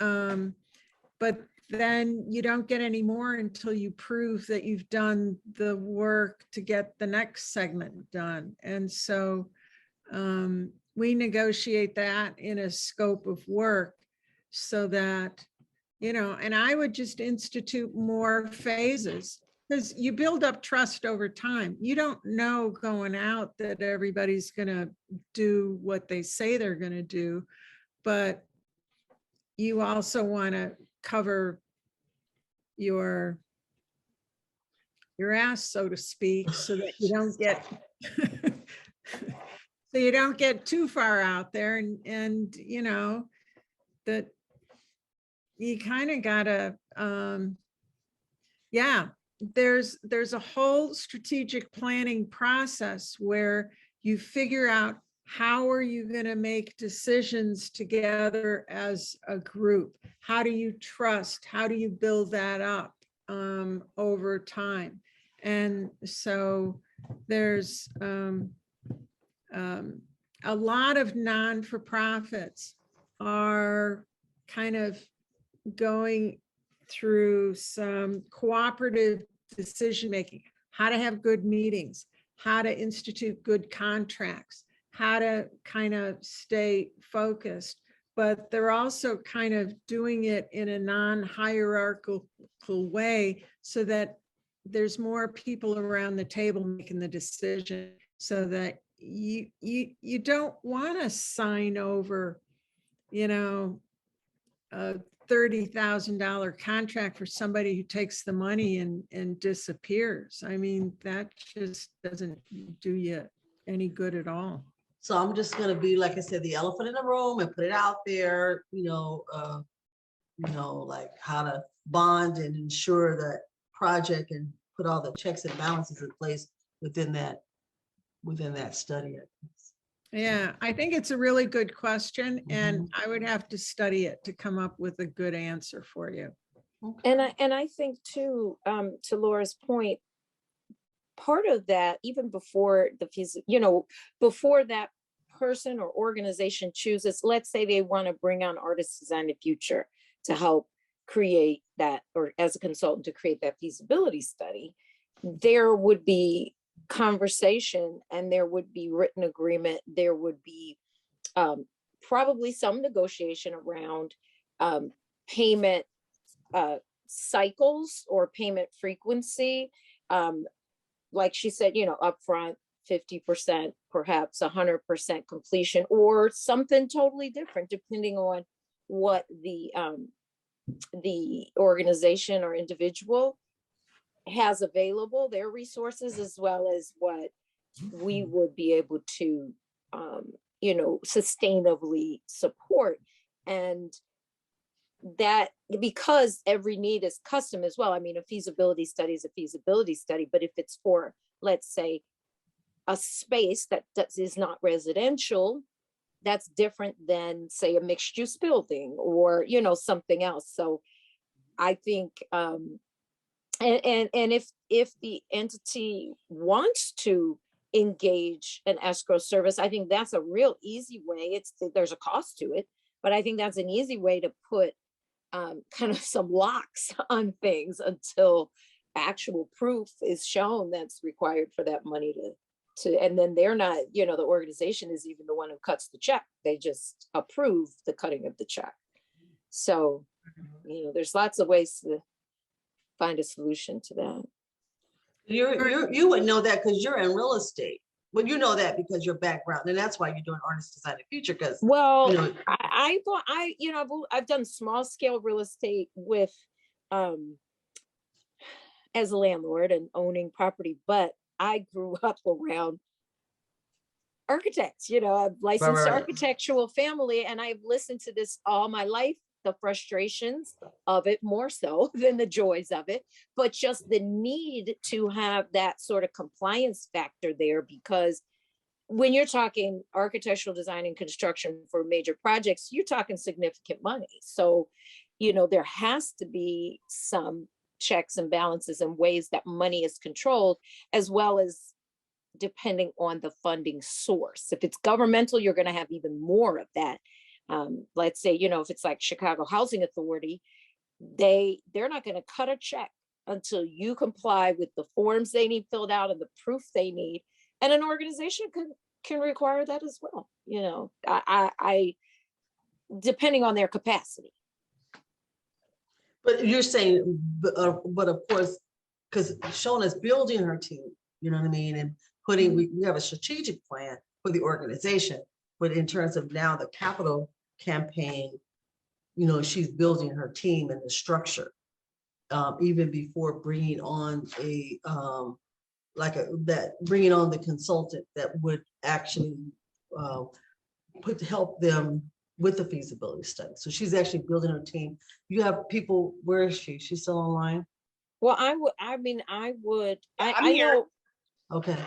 But then you don't get any more until you prove that you've done the work to get the next segment done. And so we negotiate that in a scope of work so that, and I would just institute more phases, because you build up trust over time. You don't know going out that everybody's going to do what they say they're going to do, but you also want to cover your ass, so to speak, so that you don't get so you don't get too far out there, and that you kind of gotta there's a whole strategic planning process where you figure out how are you going to make decisions together as a group. How do you trust? How do you build that up over time? And so there's a lot of non-for-profits are kind of going through some cooperative decision-making, how to have good meetings, how to institute good contracts, how to kind of stay focused, but they're also kind of doing it in a non-hierarchical way so that there's more people around the table making the decision, so that you don't want to sign over, you know, a $30,000 contract for somebody who takes the money and disappears. I mean, that just doesn't do you any good at all. So I'm just gonna be, like I said, the elephant in the room and put it out there, like how to bond and ensure that project and put all the checks and balances in place within that study. Yeah, I think it's a really good question, and Mhm. I would have to study it to come up with a good answer for you. And I think too, to Laura's point, part of that, even before before that person or organization chooses, let's say they want to bring on Artist Design the Future to help create that, or as a consultant to create that feasibility study, there would be conversation and there would be written agreement. There would be probably some negotiation around payment cycles or payment frequency. Like she said, upfront 50%, perhaps 100% completion, or something totally different, depending on what the organization or individual has available, their resources, as well as what we would be able to, sustainably support. And that, because every need is custom as well. I mean, a feasibility study is a feasibility study, but if it's for, let's say, a space that is not residential, that's different than, say, a mixed use building or, something else. So I think, and if the entity wants to engage an escrow service, I think that's a real easy way. There's a cost to it, but I think that's an easy way to put kind of some locks on things until actual proof is shown that's required for that money to, and then they're not, the organization is even the one who cuts the check. They just approve the cutting of the check. So, there's lots of ways to find a solution to that. You would know that because you're in real estate. Well, you know that because your background, and that's why you're doing Artist Design the Future. Because I've done small scale real estate with as a landlord and owning property, but I grew up around architects. I'm licensed architectural family, and I've listened to this all my life. The frustrations of it more so than the joys of it, but just the need to have that sort of compliance factor there, because when you're talking architectural design and construction for major projects, you're talking significant money. So, there has to be some checks and balances and ways that money is controlled, as well as depending on the funding source. If it's governmental, you're going to have even more of that. Let's say, if it's like Chicago Housing Authority, they're not going to cut a check until you comply with the forms they need filled out and the proof they need. And an organization can require that as well. I depending on their capacity. But you're saying, but of course, because Shona's building her team, you know what I mean, and we have a strategic plan for the organization. But in terms of now the capital campaign, she's building her team and the structure, even before bringing on bringing on the consultant that would actually help them with the feasibility study. So she's actually building her team. You have people. Where is she? She's still online? Well, I know. Okay.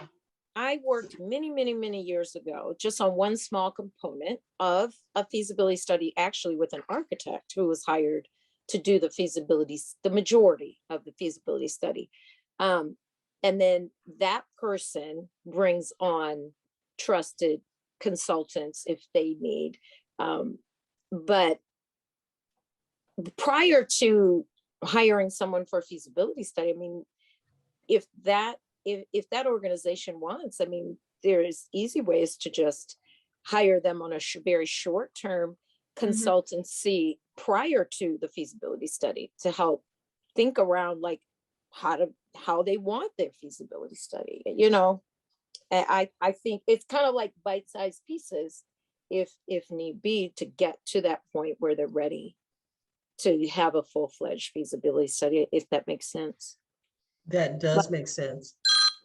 I worked many, many, many years ago just on one small component of a feasibility study, actually with an architect who was hired to do the majority of the feasibility study. And then that person brings on trusted consultants if they need. But prior to hiring someone for a feasibility study, I mean, if that organization wants, I mean, there is easy ways to just hire them on a very short-term consultancy prior to the feasibility study to help think around like how they want their feasibility study. You know, I think it's kind of like bite-sized pieces if need be to get to that point where they're ready to have a full-fledged feasibility study, if that makes sense. That does make sense.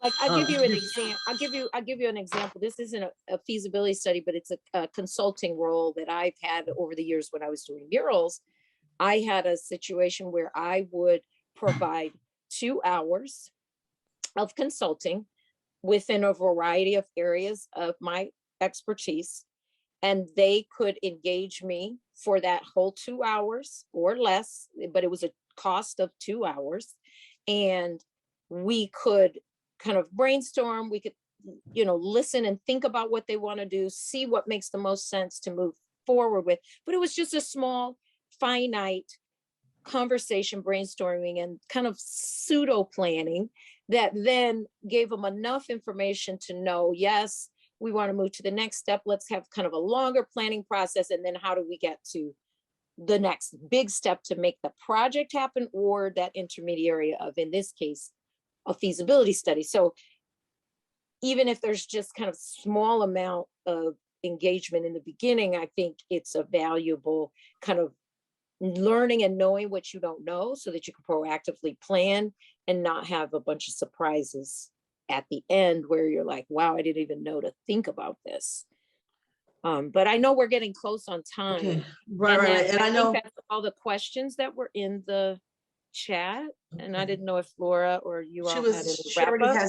Like I'll give you an example. I'll give you an example. This isn't a feasibility study, but it's a consulting role that I've had over the years when I was doing murals. I had a situation where I would provide 2 hours of consulting within a variety of areas of my expertise, and they could engage me for that whole 2 hours or less, but it was a cost of 2 hours, and we could kind of brainstorm. We could, you know, listen and think about what they want to do, see what makes the most sense to move forward with. But it was just a small, finite conversation, brainstorming, and kind of pseudo planning that then gave them enough information to know, yes, we want to move to the next step. Let's have kind of a longer planning process. And then how do we get to the next big step to make the project happen, or that intermediary of, in this case, a feasibility study. So even if there's just kind of small amount of engagement in the beginning, I think it's a valuable kind of learning and knowing what you don't know so that you can proactively plan and not have a bunch of surprises at the end where you're like, wow, I didn't even know to think about this. But I know we're getting close on time. Okay, right. And I think know that's all the questions that were in the chat. And I didn't know if Laura or you all had any wrap up.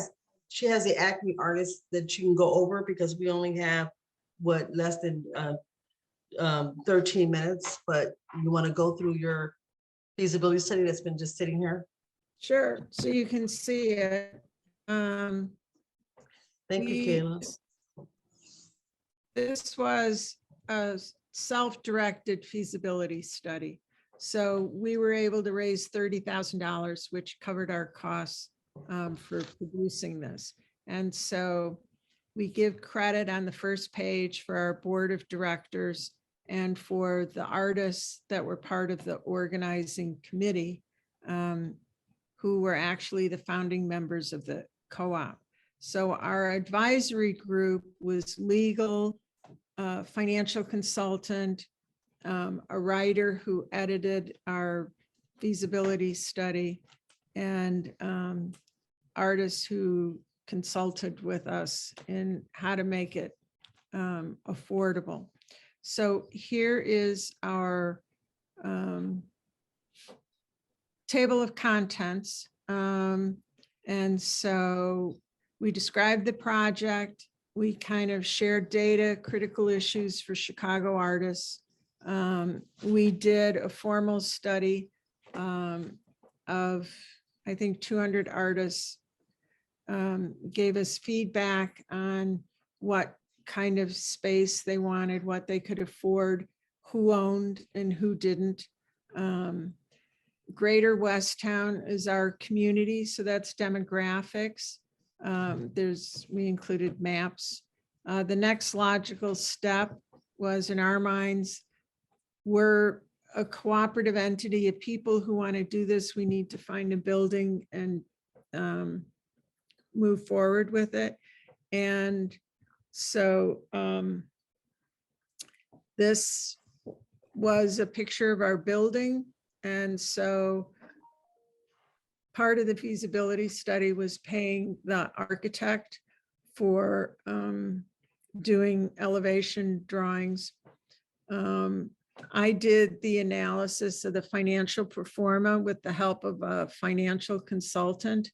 she has the Acme artist that you can go over, because we only have less than 13 minutes, but you want to go through your feasibility study that's been just sitting here? Sure, so you can see it. Thank you, Kayla. This was a self-directed feasibility study. So we were able to raise $30,000, which covered our costs for producing this. And so we give credit on the first page for our board of directors and for the artists that were part of the organizing committee, who were actually the founding members of the co-op. So our advisory group was legal, financial consultant, a writer who edited our feasibility study, and artists who consulted with us in how to make it affordable. So here is our table of contents. And so we described the project. We kind of shared data, critical issues for Chicago artists. We did a formal study of, I think, 200 artists, gave us feedback on what kind of space they wanted, what they could afford, who owned and who didn't. Greater Westtown is our community, so that's demographics. We included maps. The next logical step was, in our minds, we're a cooperative entity of people who want to do this. We need to find a building and move forward with it. And so this was a picture of our building. And so part of the feasibility study was paying the architect for doing elevation drawings. I did the analysis of the financial pro forma with the help of a financial consultant.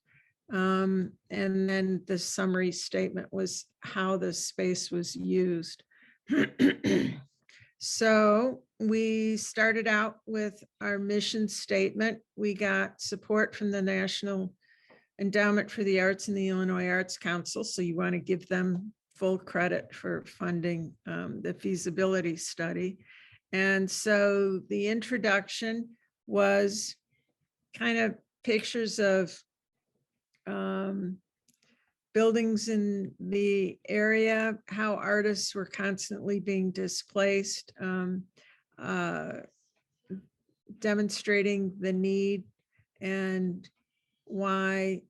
And then the summary statement was how the space was used. So we started out with our mission statement. We got support from the National Endowment for the Arts and the Illinois Arts Council. So you want to give them full credit for funding the feasibility study. And so the introduction was kind of pictures of buildings in the area, how artists were constantly being displaced, demonstrating the need and why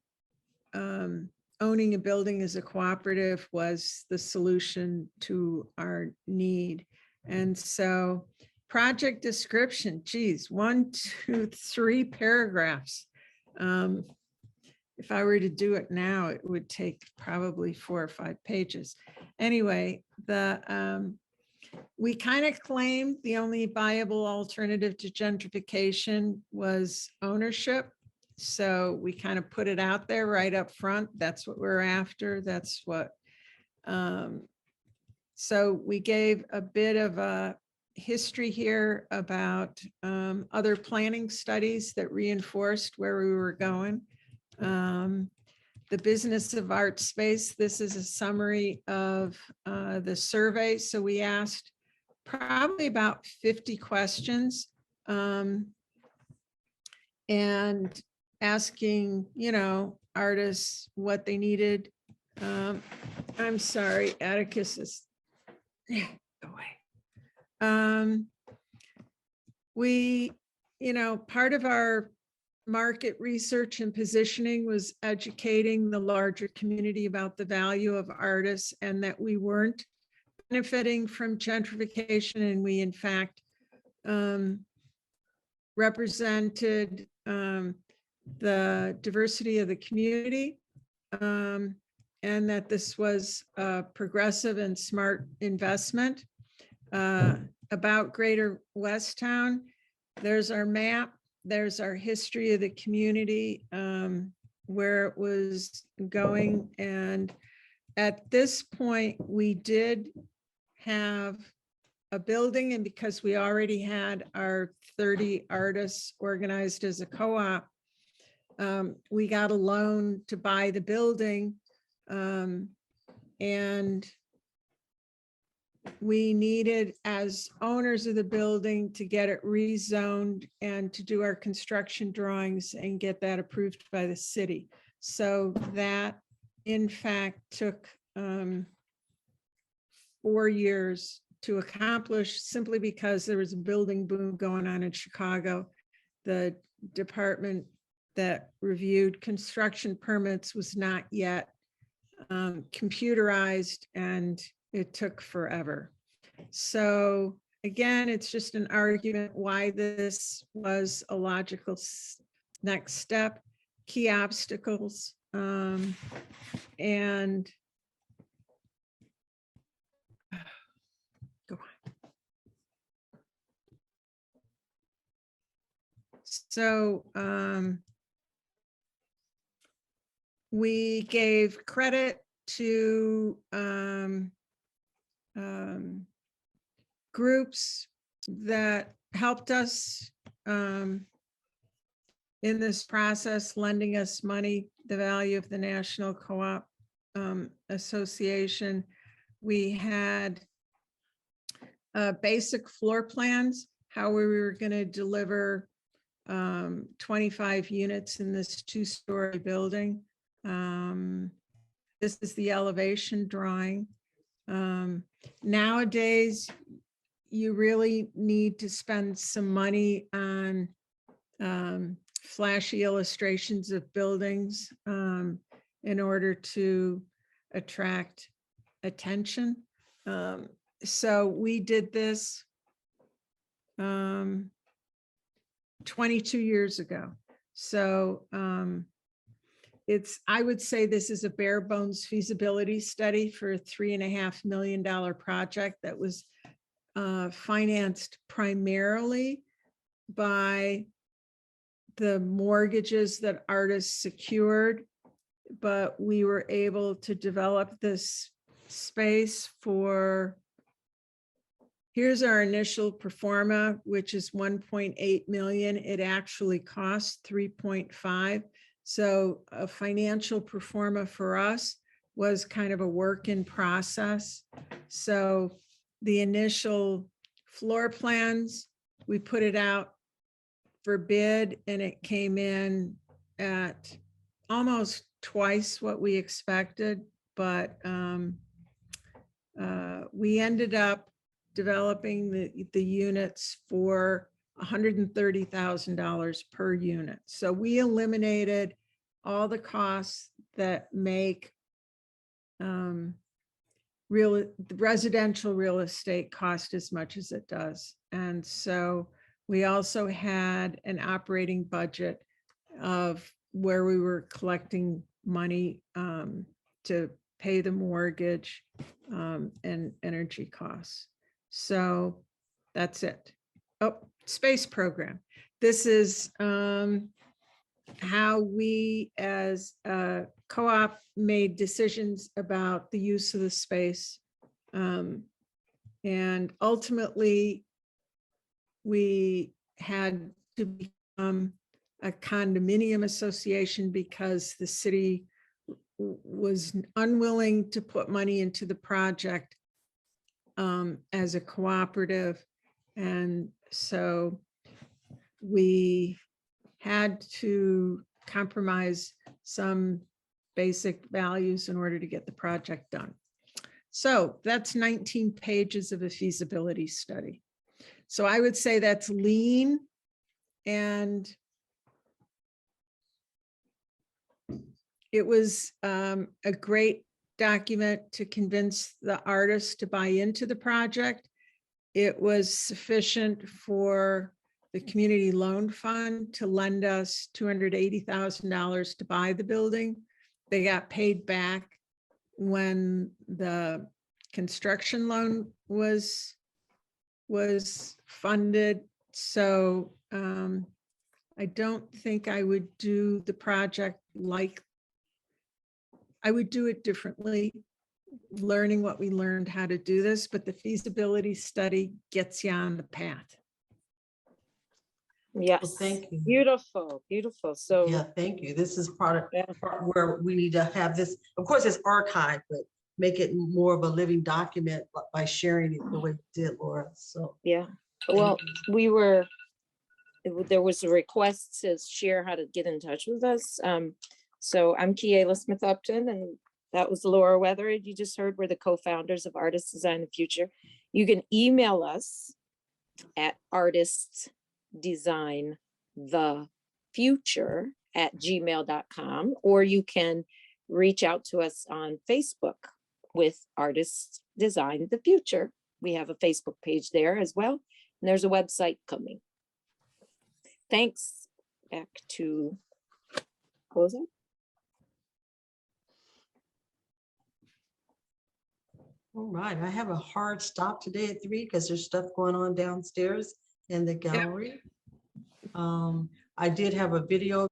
owning a building as a cooperative was the solution to our need. And so project description, geez, 1, 2, 3 paragraphs. If I were to do it now, it would take probably 4 or 5 pages. Anyway, we kind of claimed the only viable alternative to gentrification was ownership. So we kind of put it out there right up front. That's what we're after. That's what. So we gave a bit of a history here about other planning studies that reinforced where we were going. The business of art space. This is a summary of the survey. So we asked probably about 50 questions and asking, artists what they needed. I'm sorry, Atticus is away. We, part of our market research and positioning was educating the larger community about the value of artists and that we weren't benefiting from gentrification, and we in fact represented the diversity of the community, and that this was a progressive and smart investment. About Greater Westtown, there's our map. There's our history of the community, where it was going. And at this point, we did have a building, and because we already had our 30 artists organized as a co-op, we got a loan to buy the building, and we needed, as owners of the building, to get it rezoned and to do our construction drawings and get that approved by the city. So that in fact took 4 years to accomplish, simply because there was a building boom going on in Chicago. The department that reviewed construction permits was not yet computerized, and it took forever. So again, it's just an argument why this was a logical next step, key obstacles, and go on. So we gave credit to groups that helped us in this process, lending us money, the value of the National Co-op Association. We had basic floor plans, how we were going to deliver 25 units in this 2-story building. This is the elevation drawing. Nowadays, you really need to spend some money on flashy illustrations of buildings in order to attract attention. So we did this 22 years ago. So I would say this is a bare bones feasibility study for a $3.5 million project that was financed primarily by the mortgages that artists secured, but we were able to develop this space for, here's our initial pro forma, which is 1.8 million. It actually cost 3.5. So a financial pro forma for us was kind of a work in process. So the initial floor plans, we put it out for bid, and it came in at almost twice what we expected, but we ended up developing the units for $130,000 per unit. So we eliminated all the costs that make residential real estate cost as much as it does. And so we also had an operating budget of where we were collecting money to pay the mortgage and energy costs. So that's it. Oh, space program. This is how we as a co-op made decisions about the use of the space. And ultimately, we had to become a condominium association because the city was unwilling to put money into the project as a cooperative. And so we had to compromise some basic values in order to get the project done. So that's 19 pages of a feasibility study. So I would say that's lean, and it was a great document to convince the artists to buy into the project. It was sufficient for the Community Loan Fund to lend us $280,000 to buy the building. They got paid back when the construction loan was funded. So I don't think I would do the project like, I would do it differently, learning what we learned how to do this, but the feasibility study gets you on the path. Yes. Thank you. Beautiful, beautiful. So Yeah, thank you. This is part Yeah. where we need to have this, of course, it's archived, but make it more of a living document by sharing it the way you did, Laura. So. yeah, thank well, you. there was a request to share how to get in touch with us. So I'm Kiela Smith Upton, and that was Laura Weathered. You just heard we're the co-founders of Artists Design the Future. You can email us at artistsdesignthefuture@gmail.com, or you can reach out to us on Facebook with Artists Design the Future. We have a Facebook page there as well, and there's a website coming. Thanks. Back to closing. All right, I have a hard stop today at 3 because there's stuff going on downstairs in the gallery. I did have a video